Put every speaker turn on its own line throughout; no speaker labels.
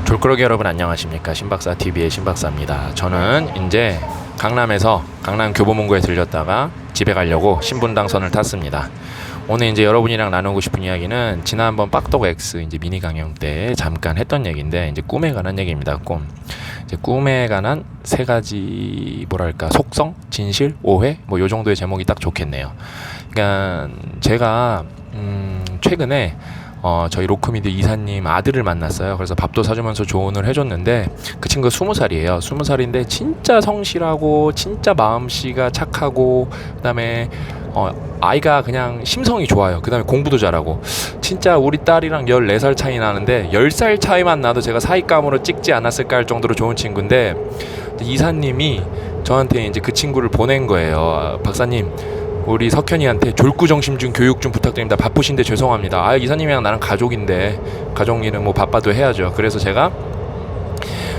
졸꾸러기 여러분 안녕하십니까. 신박사TV의 신박사입니다. 저는 이제 강남에서 강남 교보문고에 들렸다가 집에 가려고 신분당선을 탔습니다. 오늘 이제 여러분이랑 나누고 싶은 이야기는 지난번 빡독 X 이제 미니 강연 때 잠깐 했던 얘기인데, 이제 꿈에 관한 얘기입니다. 이제 꿈에 관한 세 가지 뭐랄까 속성, 진실, 오해 뭐 요 정도의 제목이 딱 좋겠네요. 그러니까 제가 최근에 저희 로크미드 이사님 아들을 만났어요. 그래서 밥도 사주면서 조언을 해줬는데, 그 친구가 20살이에요. 20살인데 진짜 성실하고 진짜 마음씨가 착하고, 그 다음에 아이가 그냥 심성이 좋아요. 그 다음에 공부도 잘하고. 진짜 우리 딸이랑 14살 차이 나는데 10살 차이만 나도 제가 사익감으로 찍지 않았을까 할 정도로 좋은 친구인데, 이사님이 저한테 이제 그 친구를 보낸 거예요. 박사님, 우리 석현이한테 졸구정심 좀 교육 좀 부탁드립니다. 바쁘신데 죄송합니다. 이사님이랑 나랑 가족인데 가족 일은 뭐 바빠도 해야죠. 그래서 제가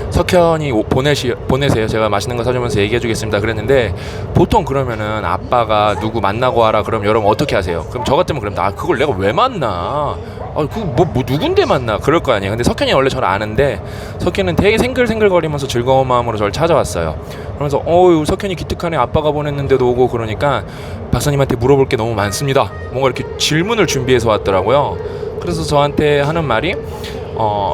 석현이 보내세요. 제가 맛있는 거 사주면서 얘기해주겠습니다. 그랬는데, 보통 그러면은 아빠가 누구 만나고 와라 그럼 여러분 어떻게 하세요? 그럼 저 같으면 그럼 그걸 내가 왜 만나? 뭐 누군데 만나? 그럴 거 아니에요. 근데 석현이 원래 저를 아는데, 석현은 되게 생글생글거리면서 즐거운 마음으로 저를 찾아왔어요. 그러면서 석현이 기특하네, 아빠가 보냈는데도 오고. 그러니까 박사님한테 물어볼 게 너무 많습니다. 뭔가 이렇게 질문을 준비해서 왔더라고요. 그래서 저한테 하는 말이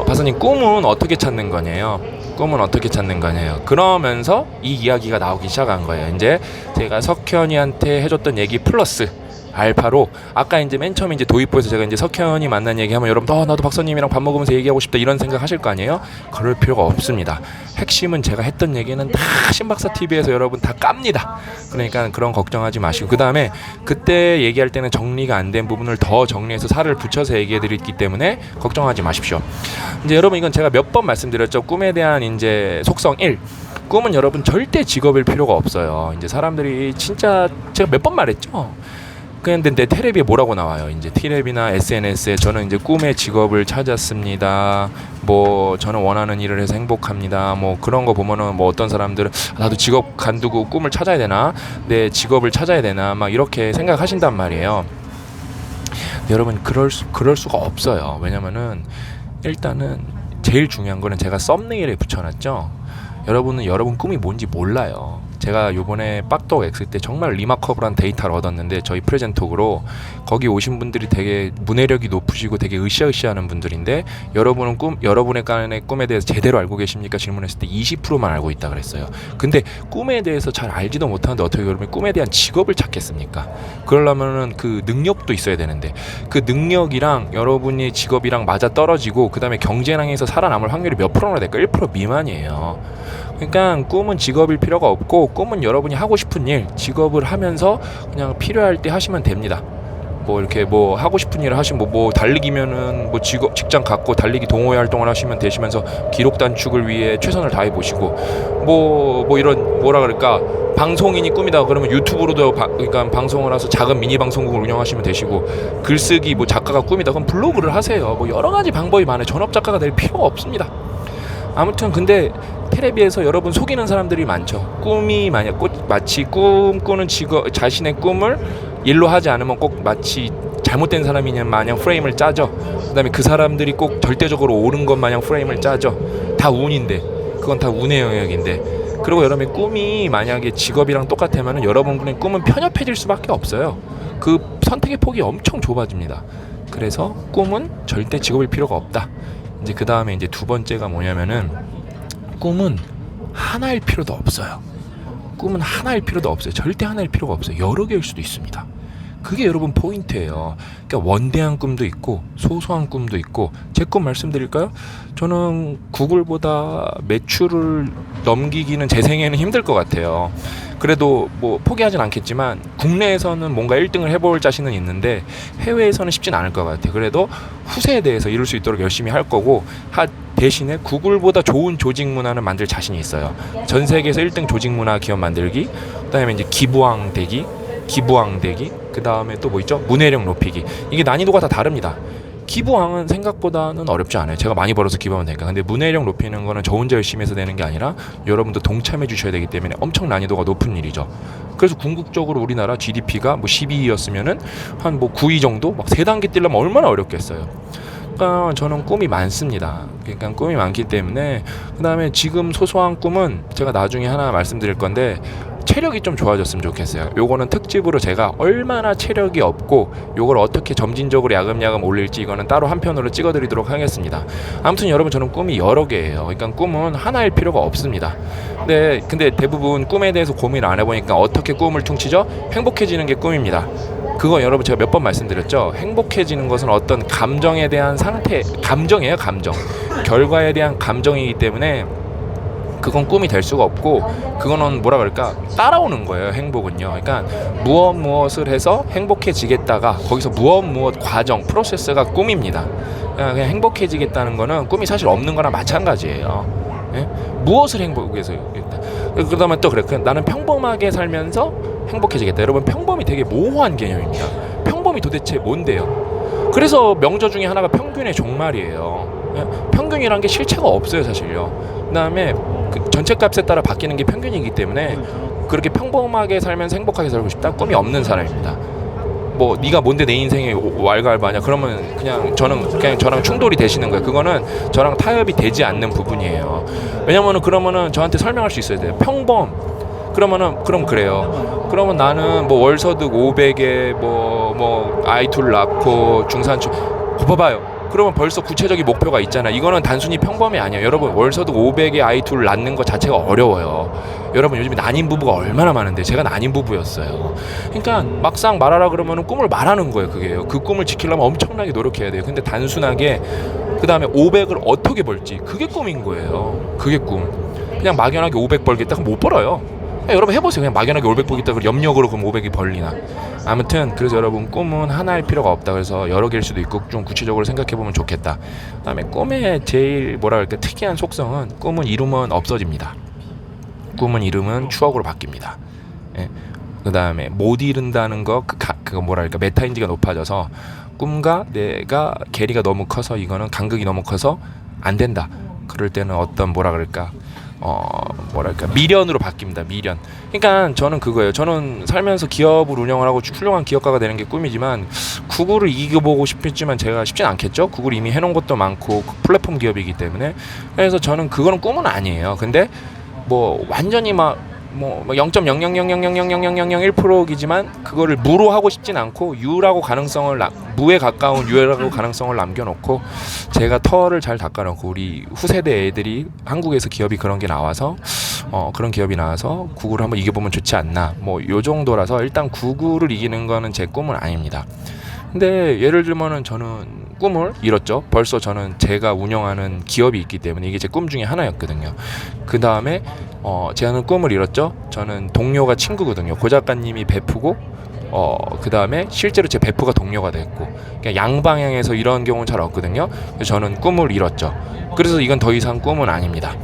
박사님, 꿈은 어떻게 찾는 거냐요? 꿈은 어떻게 찾는 거냐요? 그러면서 이 이야기가 나오기 시작한 거예요. 이제 제가 석현이한테 해줬던 얘기 플러스 알파로, 아까 이제 맨 처음에 이제 도입부에서 제가 이제 석현이 만난 얘기하면 여러분 나도 박사님이랑 밥 먹으면서 얘기하고 싶다 이런 생각 하실 거 아니에요? 그럴 필요가 없습니다. 핵심은 제가 했던 얘기는 다 신박사TV에서 여러분 다 깝니다. 그러니까 그런 걱정하지 마시고, 그 다음에 그때 얘기할 때는 정리가 안 된 부분을 더 정리해서 살을 붙여서 얘기해 드렸기 때문에 걱정하지 마십시오. 이제 여러분, 이건 제가 몇 번 말씀드렸죠. 꿈에 대한 이제 속성 1. 꿈은 여러분 절대 직업일 필요가 없어요. 이제 사람들이 진짜 제가 몇 번 말했죠. 근데 내 테레비에 뭐라고 나와요? 이제 TV나 SNS에 저는 이제 꿈의 직업을 찾았습니다. 뭐 저는 원하는 일을 해서 행복합니다. 뭐 그런 거 보면은 뭐 어떤 사람들은 나도 직업 간두고 꿈을 찾아야 되나? 내 직업을 찾아야 되나? 막 이렇게 생각하신단 말이에요. 여러분, 그럴 수가 없어요. 왜냐면은 일단은 제일 중요한 거는 제가 썸네일에 붙여놨죠. 여러분은 여러분 꿈이 뭔지 몰라요. 제가 요번에 빡독 X 때 정말 리마커블한 데이터를 얻었는데, 저희 프레젠톡으로 거기 오신 분들이 되게 문해력이 높으시고 되게 으쌰으쌰하는 분들인데, 여러분의 꿈에 대해서 제대로 알고 계십니까? 질문했을 때 20%만 알고 있다 그랬어요. 근데 꿈에 대해서 잘 알지도 못하는데 어떻게 여러분이 꿈에 대한 직업을 찾겠습니까? 그러려면은 그 능력도 있어야 되는데, 그 능력이랑 여러분이 직업이랑 맞아 떨어지고, 그 다음에 경제랑에서 살아남을 확률이 몇 프로나 될까? 1% 미만이에요. 그러니까 꿈은 직업일 필요가 없고, 꿈은 여러분이 하고 싶은 일, 직업을 하면서 그냥 필요할 때 하시면 됩니다. 뭐 이렇게 뭐 하고 싶은 일을 하시면 뭐 달리기면은 뭐 직장 갖고 달리기 동호회 활동을 하시면 되시면서 기록 단축을 위해 최선을 다해 보시고, 뭐 이런 뭐라 그럴까, 방송인이 꿈이다 그러면 유튜브로도 그러니까 방송을 해서 작은 미니 방송국을 운영하시면 되시고, 글쓰기 뭐 작가가 꿈이다 그럼 블로그를 하세요. 뭐 여러 가지 방법이 많아요. 전업 작가가 될 필요가 없습니다. 아무튼 근데 텔레비에서 여러분 속이는 사람들이 많죠. 꿈이 마치 꿈꾸는 자신의 꿈을 일로 하지 않으면 꼭 마치 잘못된 사람이냐 마냥 프레임을 짜죠. 그 다음에 그 사람들이 꼭 절대적으로 옳은 것 마냥 프레임을 짜죠. 다 운인데, 그건 다 운의 영역인데. 그리고 여러분의 꿈이 만약에 직업이랑 똑같으면 여러분의 꿈은 편협해질 수밖에 없어요. 그 선택의 폭이 엄청 좁아집니다. 그래서 꿈은 절대 직업일 필요가 없다. 이제 그 다음에 이제 두 번째가 뭐냐면은, 꿈은 하나일 필요도 없어요. 꿈은 하나일 필요도 없어요. 절대 하나일 필요가 없어요. 여러 개일 수도 있습니다. 그게 여러분 포인트예요. 그러니까 원대한 꿈도 있고 소소한 꿈도 있고. 제 꿈 말씀드릴까요? 저는 구글보다 매출을 넘기기는 제 생에는 힘들 것 같아요. 그래도 뭐 포기하진 않겠지만 국내에서는 뭔가 1등을 해볼 자신은 있는데 해외에서는 쉽진 않을 것 같아요. 그래도 후세에 대해서 이룰 수 있도록 열심히 할 거고, 대신에 구글보다 좋은 조직 문화는 만들 자신이 있어요. 전 세계에서 1등 조직 문화 기업 만들기, 그다음에 이제 기부왕 되기, 그 다음에 또 뭐 있죠? 문해력 높이기. 이게 난이도가 다 다릅니다. 기부왕은 생각보다는 어렵지 않아요. 제가 많이 벌어서 기부하면 되니까. 근데 문해력 높이는 거는 저 혼자 열심히 해서 되는 게 아니라 여러분도 동참해 주셔야 되기 때문에 엄청 난이도가 높은 일이죠. 그래서 궁극적으로 우리나라 GDP가 뭐 12위였으면은 한 뭐 9위 정도? 막 3단계 뛰려면 얼마나 어렵겠어요. 그러니까 저는 꿈이 많습니다. 그러니까 꿈이 많기 때문에, 그 다음에 지금 소소한 꿈은 제가 나중에 하나 말씀드릴 건데, 체력이 좀 좋아졌으면 좋겠어요. 요거는 특집으로 제가 얼마나 체력이 없고 요걸 어떻게 점진적으로 야금야금 올릴지 이거는 따로 한 편으로 찍어드리도록 하겠습니다. 아무튼 여러분, 저는 꿈이 여러 개예요. 그러니까 꿈은 하나일 필요가 없습니다. 근데 대부분 꿈에 대해서 고민을 안 해보니까 어떻게 꿈을 퉁치죠? 행복해지는 게 꿈입니다. 그거 여러분 제가 몇 번 말씀드렸죠. 행복해지는 것은 어떤 감정에 대한 상태, 감정이에요. 감정, 결과에 대한 감정이기 때문에 그건 꿈이 될 수가 없고, 그거는 뭐라 그럴까, 따라오는 거예요. 행복은요. 그러니까 무엇을 해서 행복해지겠다가 거기서 무엇 과정, 프로세스가 꿈입니다. 그냥 행복해지겠다는 거는 꿈이 사실 없는 거랑 마찬가지예요. 예? 무엇을 행복해서, 그러면 또 그래, 나는 평범하게 살면서 행복해지겠다. 여러분, 평범이 되게 모호한 개념입니다. 평범이 도대체 뭔데요? 그래서 명저 중에 하나가 평균의 종말이에요. 예? 평균이란 게 실체가 없어요, 사실요. 그 다음에 그 전체 값에 따라 바뀌는 게 평균이기 때문에, 그렇게 평범하게 살면서 행복하게 살고 싶다? 꿈이 없는 사람입니다. 뭐 네가 뭔데 내 인생에 왈가왈부하냐? 그러면 그냥 저랑 충돌이 되시는 거예요. 그거는 저랑 타협이 되지 않는 부분이에요. 왜냐면은 그러면은 저한테 설명할 수 있어야 돼요. 평범. 그럼 그래요. 그러면 나는 뭐 월소득 500에 뭐 아이 둘 낳고 중산층, 봐봐요. 그러면 벌써 구체적인 목표가 있잖아. 이거는 단순히 평범이 아니에요. 여러분, 월소득 500에 아이 둘 낳는 것 자체가 어려워요. 여러분, 요즘에 난임 부부가 얼마나 많은데, 제가 난임 부부였어요. 그러니까 막상 말하라 그러면 꿈을 말하는 거예요. 그게요. 그 꿈을 지키려면 엄청나게 노력해야 돼요. 근데 단순하게 그 다음에 500을 어떻게 벌지, 그게 꿈인 거예요. 그게 꿈. 그냥 막연하게 500 벌겠다 그럼 못 벌어요. 여러분 해보세요. 그냥 막연하게 500 벌겠다 그럼 염력으로 그럼 500이 벌리나. 아무튼 그래서 여러분, 꿈은 하나일 필요가 없다. 그래서 여러 개일 수도 있고 좀 구체적으로 생각해보면 좋겠다. 그다음에 꿈의 제일 뭐라 그럴까, 특이한 속성은, 꿈은 이루면 없어집니다. 꿈은 이루면 추억으로 바뀝니다. 예. 그다음에 못 이룬다는 거, 그거 뭐라 그럴까, 메타인지가 높아져서 꿈과 내가 괴리가 너무 커서, 이거는 간극이 너무 커서 안 된다. 그럴 때는 어떤 뭐라 그럴까, 뭐랄까, 미련으로 바뀝니다. 미련. 그러니까 저는 그거예요. 저는 살면서 기업을 운영을 하고 훌륭한 기업가가 되는 게 꿈이지만, 구글을 이겨보고 싶지만 제가 쉽진 않겠죠. 구글이 이미 해놓은 것도 많고 플랫폼 기업이기 때문에. 그래서 저는 그거는 꿈은 아니에요. 근데 뭐 완전히 뭐 0.000000001%이지만 그거를 무로 하고 싶진 않고, 유라고 가능성을 무에 가까운 유라고 가능성을 남겨놓고, 제가 털을 잘 닦아놓고, 우리 후세대 애들이 한국에서 기업이 그런 게 나와서 그런 기업이 나와서 구글을 한번 이겨보면 좋지 않나, 뭐 요 정도라서, 일단 구글을 이기는 거는 제 꿈은 아닙니다. 근데 예를 들면은 저는 꿈을 이뤘죠. 벌써 저는 제가 운영하는 기업이 있기 때문에 이게 제 꿈 중에 하나였거든요. 그 다음에 제가 꿈을 이뤘죠. 저는 동료가 친구거든요. 고 작가님이 베프고, 그 다음에 실제로 제 베프가 동료가 됐고, 그러니까 양방향에서 이런 경우는 잘 없거든요. 그래서 저는 꿈을 이뤘죠. 그래서 이건 더 이상 꿈은 아닙니다.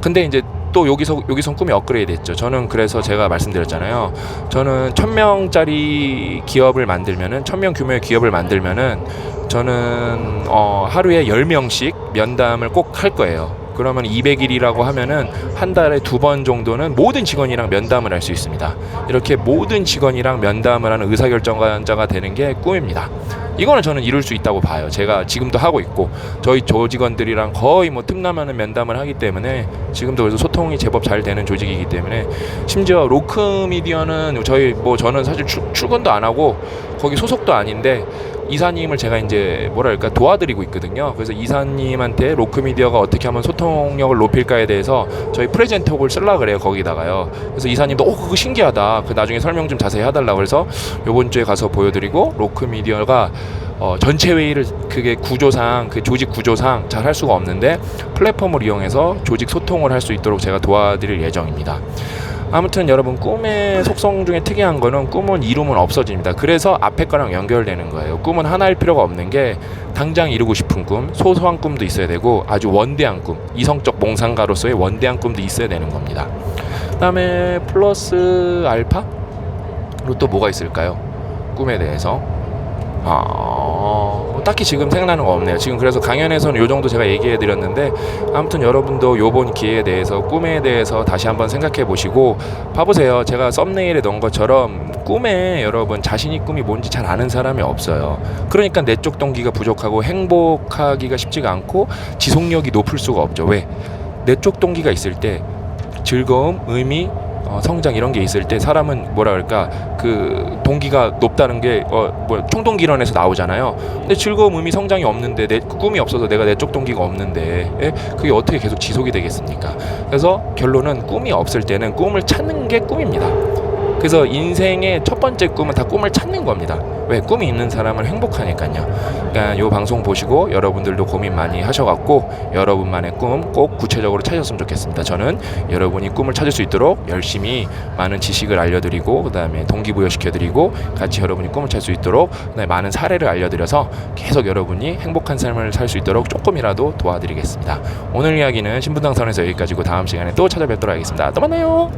근데 이제 또 여기선 꿈이 업그레이드 됐죠. 저는 그래서 제가 말씀드렸잖아요. 저는 1000명짜리 기업을 만들면은, 1000명 규모의 기업을 만들면은, 저는 하루에 10명씩 면담을 꼭 할 거예요. 그러면 200일이라고 하면은 한 달에 2번 정도는 모든 직원이랑 면담을 할 수 있습니다. 이렇게 모든 직원이랑 면담을 하는 의사결정자가 되는 게 꿈입니다. 이거는 저는 이룰 수 있다고 봐요. 제가 지금도 하고 있고, 저희 조직원들이랑 거의 뭐 틈나면은 면담을 하기 때문에, 지금도 그래서 소통이 제법 잘 되는 조직이기 때문에, 심지어 로크미디어는 저는 사실 출근도 안 하고 거기 소속도 아닌데, 이사님을 제가 이제 뭐랄까 도와드리고 있거든요. 그래서 이사님한테 로크미디어가 어떻게 하면 소통력을 높일까에 대해서 저희 프레젠톡을 쓰려고 그래요. 거기다가요. 그래서 이사님도 그거 신기하다, 그 나중에 설명 좀 자세히 해달라고, 그래서 요번 주에 가서 보여드리고, 로크미디어가 전체 회의를, 그게 구조상, 그 조직 구조상 잘 할 수가 없는데 플랫폼을 이용해서 조직 소통을 할 수 있도록 제가 도와드릴 예정입니다. 아무튼 여러분, 꿈의 속성 중에 특이한 거는, 꿈은 이루면 없어집니다. 그래서 앞에 거랑 연결되는 거예요. 꿈은 하나일 필요가 없는 게, 당장 이루고 싶은 꿈, 소소한 꿈도 있어야 되고, 아주 원대한 꿈, 이성적 몽상가로서의 원대한 꿈도 있어야 되는 겁니다. 그 다음에 플러스 알파? 그리고 또 뭐가 있을까요? 꿈에 대해서 딱히 지금 생각나는 거 없네요. 지금 그래서 강연에서는 요 정도 제가 얘기해 드렸는데, 아무튼 여러분도 요번 기회에 대해서, 꿈에 대해서 다시 한번 생각해 보시고, 봐보세요. 제가 썸네일에 넣은 것처럼 꿈에 여러분 자신이 꿈이 뭔지 잘 아는 사람이 없어요. 그러니까 내적 동기가 부족하고 행복하기가 쉽지가 않고 지속력이 높을 수가 없죠. 왜? 내적 동기가 있을 때 즐거움, 의미, 성장 이런 게 있을 때 사람은 뭐라 그럴까 그 동기가 높다는 게 총동기론에서 나오잖아요. 근데 즐거움, 의미, 성장이 없는데 내 꿈이 없어서 내가 내적 동기가 없는데 그게 어떻게 계속 지속이 되겠습니까? 그래서 결론은 꿈이 없을 때는 꿈을 찾는 게 꿈입니다. 그래서 인생의 첫 번째 꿈은 다 꿈을 찾는 겁니다. 왜? 꿈이 있는 사람은 행복하니까요. 그러니까 이 방송 보시고 여러분들도 고민 많이 하셔갖고 여러분만의 꿈 꼭 구체적으로 찾으셨으면 좋겠습니다. 저는 여러분이 꿈을 찾을 수 있도록 열심히 많은 지식을 알려드리고 그 다음에 동기부여시켜드리고 같이 여러분이 꿈을 찾을 수 있도록 그다음에 많은 사례를 알려드려서 계속 여러분이 행복한 삶을 살 수 있도록 조금이라도 도와드리겠습니다. 오늘 이야기는 신분당선에서 여기까지고 다음 시간에 또 찾아뵙도록 하겠습니다. 또 만나요.